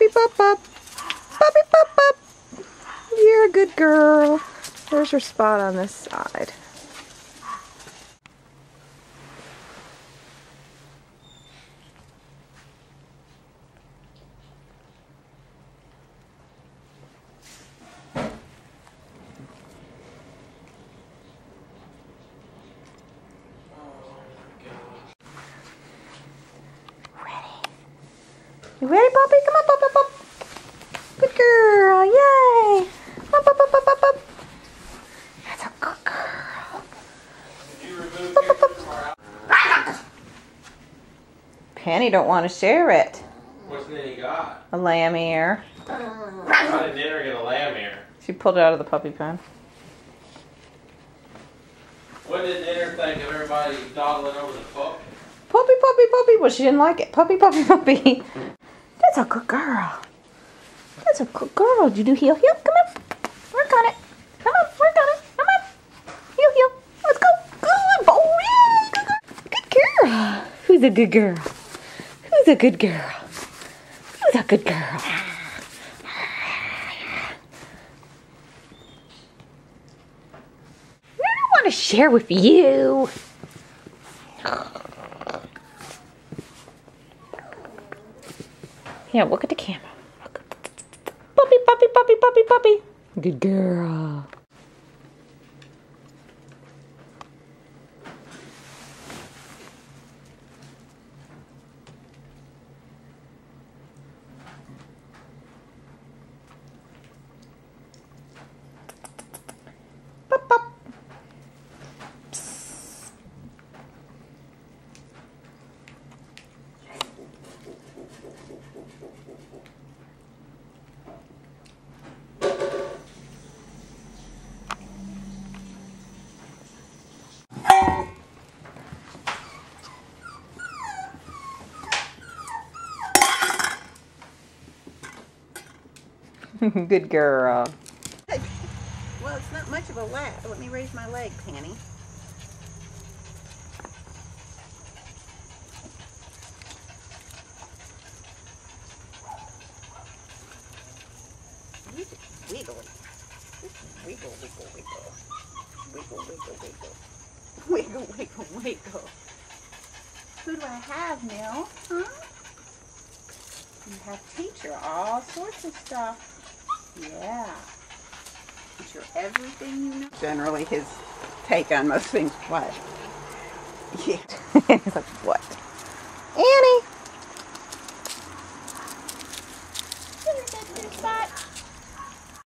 Puppy Pup Pup. Puppy Pup Pup. You're a good girl. There's her spot on this side. You ready, puppy? Come on, pup, pup, pup. Good girl. Yay. Pup, pup, pup, pup, pup, pup. That's a good girl. Pup, pup, pup. Penny don't want to share it. What's Nanny got? A lamb ear. How did Nanny get a lamb ear? She pulled it out of the puppy pen. What did Nanny think of everybody dawdling over the pup? Puppy, puppy, puppy. Well, she didn't like it. Puppy, puppy, puppy. That's a good girl. That's a good girl. Did you do heel, heel? Come on. Work on it. Come on, work on it. Come on. Heel, heel. Let's go. Good boy. Good girl. Who's a good girl? Who's a good girl? Who's a good girl? I don't want to share with you. Yeah, look at the camera. Look. Puppy, puppy, puppy, puppy, puppy. Good girl. Pop, pop. Good girl. Well, it's not much of a lap. Let me raise my leg, Penny. Wiggle. Wiggle, wiggle, wiggle. Wiggle, wiggle, wiggle. Wiggle, wiggle, wiggle. Who do I have, Nell? Huh? You have Teacher, all sorts of stuff. Yeah. Teacher, everything you know. Generally, his take on most things. What? Yeah. He's like, what? Annie! Here's a good spot.